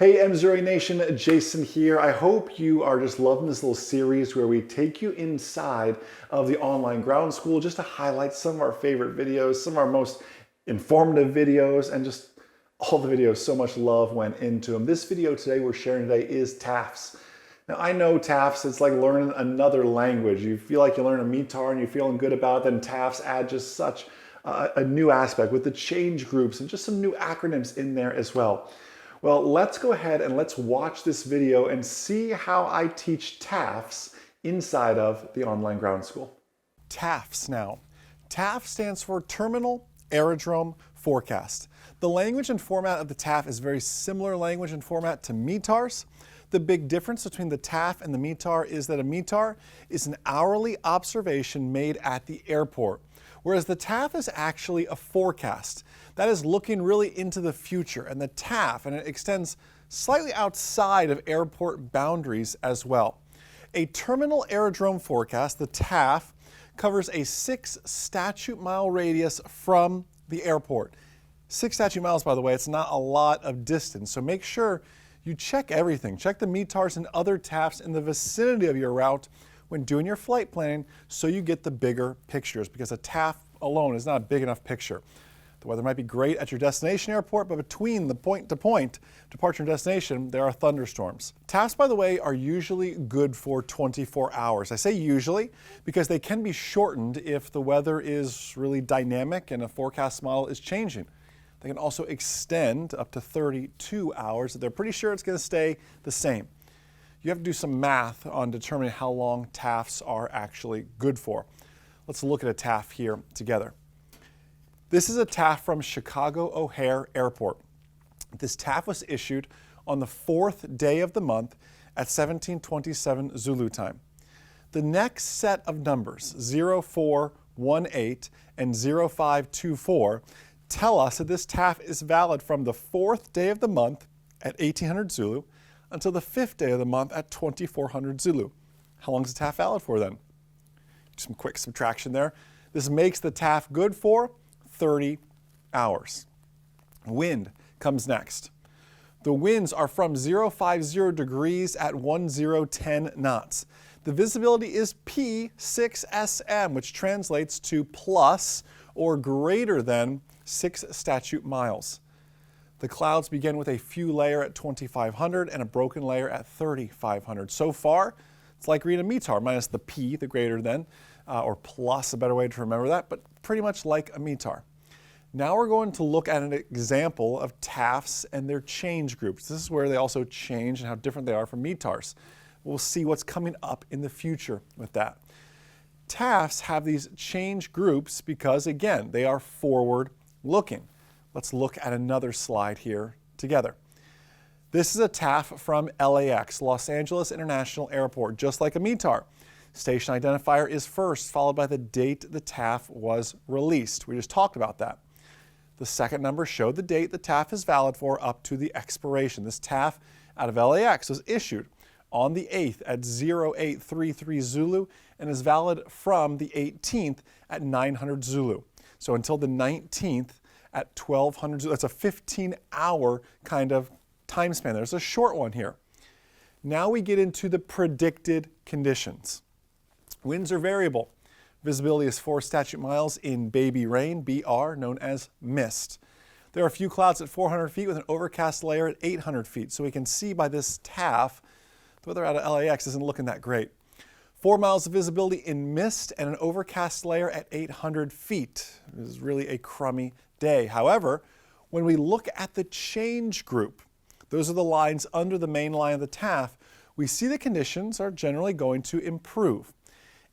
Hey MzeroA Nation, Jason here. I hope you are just loving this little series where we take you inside of the online ground school just to highlight some of our favorite videos, some of our most informative videos, and just all the videos. So much love went into them. This video today we're sharing today is TAFs. Now I know TAFs, it's like learning another language. You feel like you learn a METAR and you're feeling good about it, then TAFs add just such a new aspect with the change groups and just some new acronyms in there as well. Well, let's go ahead and let's watch this video and see how I teach TAFs inside of the online ground school. TAFs now. TAF stands for Terminal Aerodrome Forecast. The language and format of the TAF is very similar language and format to METARs. The big difference between the TAF and the METAR is that a METAR is an hourly observation made at the airport, whereas the TAF is actually a forecast. That is looking really into the future, and the TAF, and it extends slightly outside of airport boundaries as well. A terminal aerodrome forecast, the TAF, covers a 6 statute mile radius from the airport. 6 statute miles, by the way, it's not a lot of distance, so make sure you check everything. Check the METARs and other TAFs in the vicinity of your route when doing your flight planning so you get the bigger pictures, because a TAF alone is not a big enough picture. The weather might be great at your destination airport, but between the point-to-point, departure and destination, there are thunderstorms. TAFs, by the way, are usually good for 24 hours. I say usually because they can be shortened if the weather is really dynamic and a forecast model is changing. They can also extend up to 32 hours. They're pretty sure it's going to stay the same. You have to do some math on determining how long TAFs are actually good for. Let's look at a TAF here together. This is a TAF from Chicago O'Hare Airport. This TAF was issued on the 4th day of the month at 1727 Zulu time. The next set of numbers, 0418 and 0524, tell us that this TAF is valid from the 4th day of the month at 1800 Zulu until the 5th day of the month at 2400 Zulu. How long is the TAF valid for then? Some quick subtraction there. This makes the TAF good for 30 hours. Wind comes next. The winds are from 050 degrees at 1010 knots. The visibility is P6SM, which translates to plus or greater than 6 statute miles. The clouds begin with a few layer at 2500 and a broken layer at 3500. So far, it's like reading a METAR minus the P, the greater than, or plus, a better way to remember that, but pretty much like a METAR. Now we're going to look at an example of TAFs and their change groups. This is where they also change and how different they are from METARs. We'll see what's coming up in the future with that. TAFs have these change groups because, again, they are forward-looking. Let's look at another slide here together. This is a TAF from LAX, Los Angeles International Airport, just like a METAR. Station identifier is first, followed by the date the TAF was released. We just talked about that. The second number showed the date the TAF is valid for up to the expiration. This TAF out of LAX was issued on the 8th at 0833 Zulu and is valid from the 18th at 900 Zulu. So until the 19th at 1200 Zulu. That's a 15-hour kind of time span. There's a short one here. Now we get into the predicted conditions. Winds are variable. Visibility is 4 statute miles in baby rain, BR, known as mist. There are a few clouds at 400 feet with an overcast layer at 800 feet. So we can see by this TAF, the weather out of LAX isn't looking that great. 4 miles of visibility in mist and an overcast layer at 800 feet. It is really a crummy day. However, when we look at the change group, those are the lines under the main line of the TAF, we see the conditions are generally going to improve.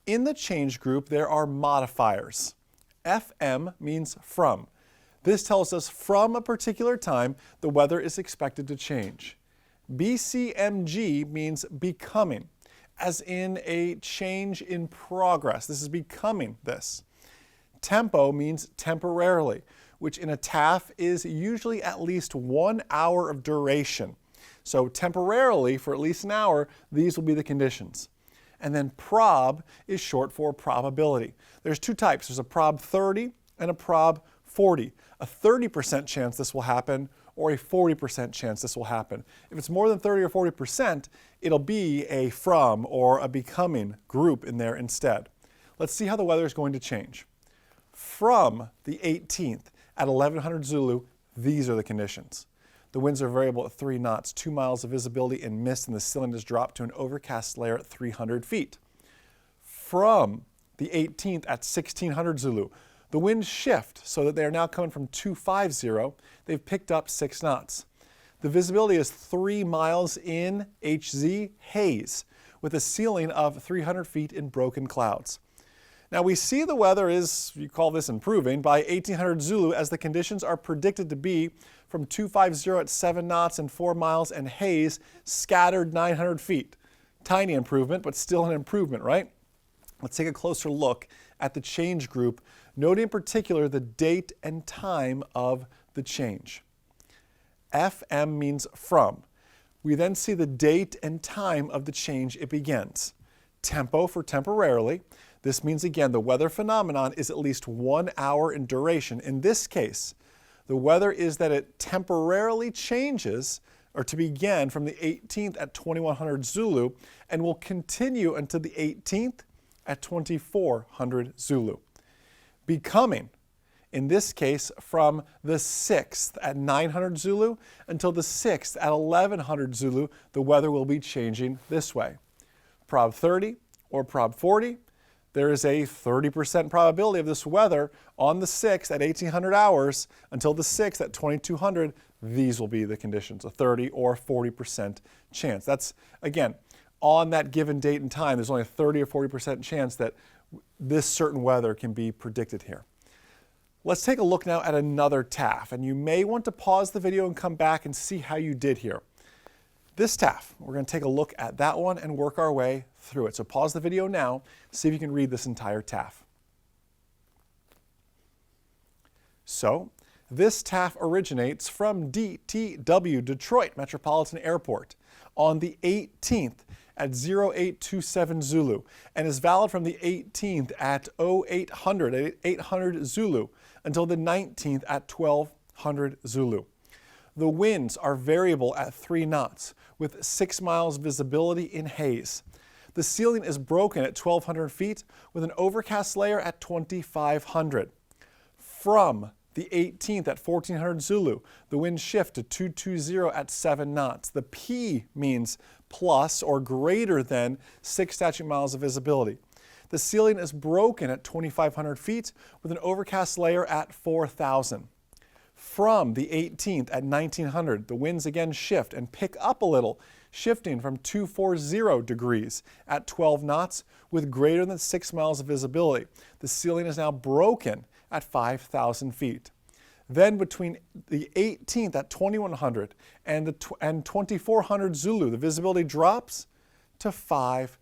In the change group, there are modifiers. FM means from. This tells us from a particular time, the weather is expected to change. BCMG means becoming, as in a change in progress. This is becoming this. Tempo means temporarily, which in a TAF is usually at least 1 hour of duration. So temporarily, for at least an hour, these will be the conditions. And then prob is short for probability. There's 2 types. There's a prob 30 and a prob 40. A 30% chance this will happen, or a 40% chance this will happen. If it's more than 30 or 40%, it'll be a from or a becoming group in there instead. Let's see how the weather is going to change. From the 18th at 1100 Zulu, these are the conditions. The winds are variable at 3 knots, 2 miles of visibility and mist, and the ceiling is dropped to an overcast layer at 300 feet. From the 18th at 1600 Zulu, the winds shift so that they are now coming from 250. They've picked up 6 knots. The visibility is 3 miles in HZ haze with a ceiling of 300 feet in broken clouds. Now we see the weather is, you call this improving, by 1800 Zulu as the conditions are predicted to be from 250 at 7 knots and 4 miles and haze scattered 900 feet. Tiny improvement, but still an improvement, right? Let's take a closer look at the change group, noting in particular the date and time of the change. FM means from. We then see the date and time of the change it begins. Tempo for temporarily. This means, again, the weather phenomenon is at least 1 hour in duration. In this case, the weather is that it temporarily changes, or to begin from the 18th at 2100 Zulu, and will continue until the 18th at 2400 Zulu. Becoming, in this case, from the 6th at 900 Zulu until the 6th at 1100 Zulu, the weather will be changing this way. Prob 30 or Prob 40, there is a 30% probability of this weather on the 6th at 1800 hours until the 6th at 2200. These will be the conditions, a 30 or 40% chance. That's, again, on that given date and time, there's only a 30 or 40% chance that this certain weather can be predicted here. Let's take a look now at another TAF, and you may want to pause the video and come back and see how you did here. This TAF, we're going to take a look at that one and work our way through it. So pause the video now, see if you can read this entire TAF. So, this TAF originates from DTW, Detroit Metropolitan Airport, on the 18th at 0827 Zulu, and is valid from the 18th at 800 Zulu until the 19th at 1200 Zulu. The winds are variable at 3 knots with 6 miles visibility in haze. The ceiling is broken at 1200 feet with an overcast layer at 2500. From the 18th at 1400 Zulu, the winds shift to 220 at 7 knots. The P means plus or greater than 6 statute miles of visibility. The ceiling is broken at 2500 feet with an overcast layer at 4000. From the 18th at 1900, the winds again shift and pick up a little, shifting from 240 degrees at 12 knots with greater than 6 miles of visibility. The ceiling is now broken at 5,000 feet. Then between the 18th at 2100 and 2400 Zulu, the visibility drops to 5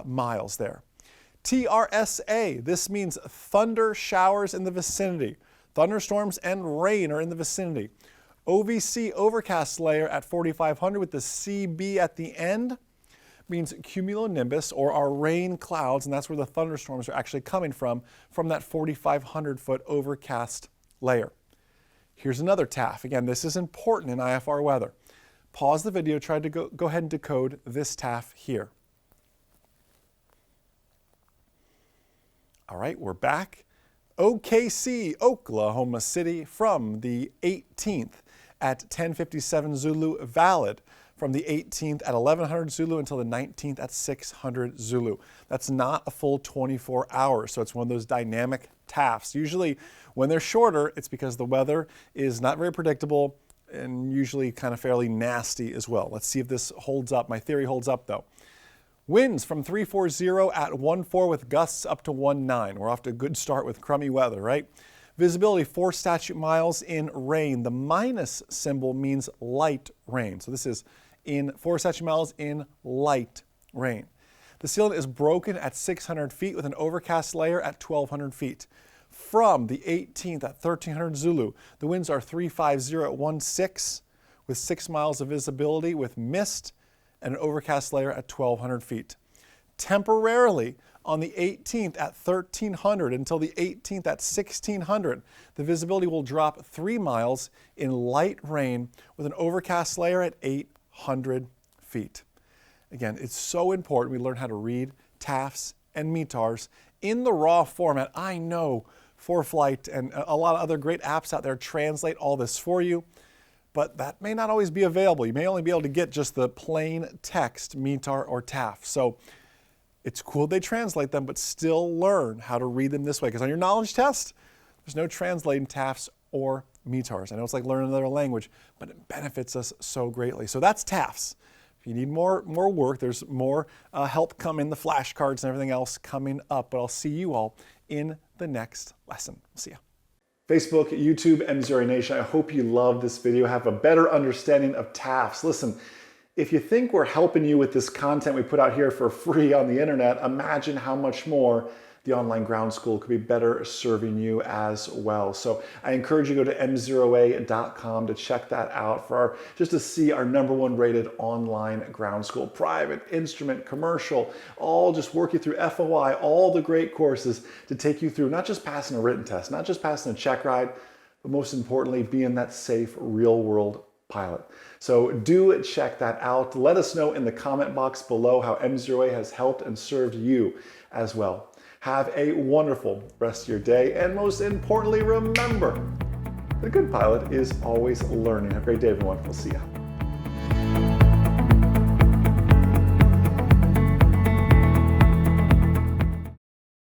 miles there. TRSA, this means thunder showers in the vicinity. Thunderstorms and rain are in the vicinity. OVC, overcast layer at 4500 with the CB at the end, means cumulonimbus or our rain clouds, and that's where the thunderstorms are actually coming from that 4,500 foot overcast layer. Here's another TAF. Again, this is important in IFR weather. Pause the video, try to go ahead and decode this TAF here. All right, we're back. OKC, Oklahoma City, from the 18th at 1057 Zulu, valid from the 18th at 1100 Zulu until the 19th at 600 Zulu. That's not a full 24 hours, so it's one of those dynamic TAFs. Usually when they're shorter, it's because the weather is not very predictable and usually kind of fairly nasty as well. Let's see if this holds up. My theory holds up though. Winds from 340 at 14 with gusts up to 19. We're off to a good start with crummy weather, right? Visibility 4 statute miles in rain. The minus symbol means light rain. So this is in 4 statute miles in light rain. The ceiling is broken at 600 feet with an overcast layer at 1200 feet. From the 18th at 1300 Zulu, the winds are 350 at 16 with 6 miles of visibility with mist and an overcast layer at 1200 feet. Temporarily, On the 18th at 1300 until the 18th at 1600, the visibility will drop 3 miles in light rain with an overcast layer at 800 feet. Again, it's so important we learn how to read TAFs and METARs in the raw format. I know ForeFlight and a lot of other great apps out there translate all this for you, but that may not always be available. You may only be able to get just the plain text METAR or TAF. So it's cool they translate them, but still learn how to read them this way, because on your knowledge test, there's no translating TAFs or METARs. I know it's like learning another language, but it benefits us so greatly. So that's TAFs. If you need more work, there's more help coming, the flashcards and everything else coming up, but I'll see you all in the next lesson. See ya. Facebook, YouTube, MzeroA Nation, I hope you love this video, have a better understanding of TAFs. Listen, if you think we're helping you with this content we put out here for free on the internet, imagine how much more the online ground school could be better serving you as well. So I encourage you to go to MzeroA.com to check that out for just to see our #1 rated online ground school, private, instrument, commercial, all just work you through FOI, all the great courses to take you through not just passing a written test, not just passing a check ride, but most importantly, being that safe real world pilot. So do check that out. Let us know in the comment box below how MzeroA has helped and served you as well. Have a wonderful rest of your day, and most importantly, remember, the good pilot is always learning. Have a great day, everyone. We'll see you.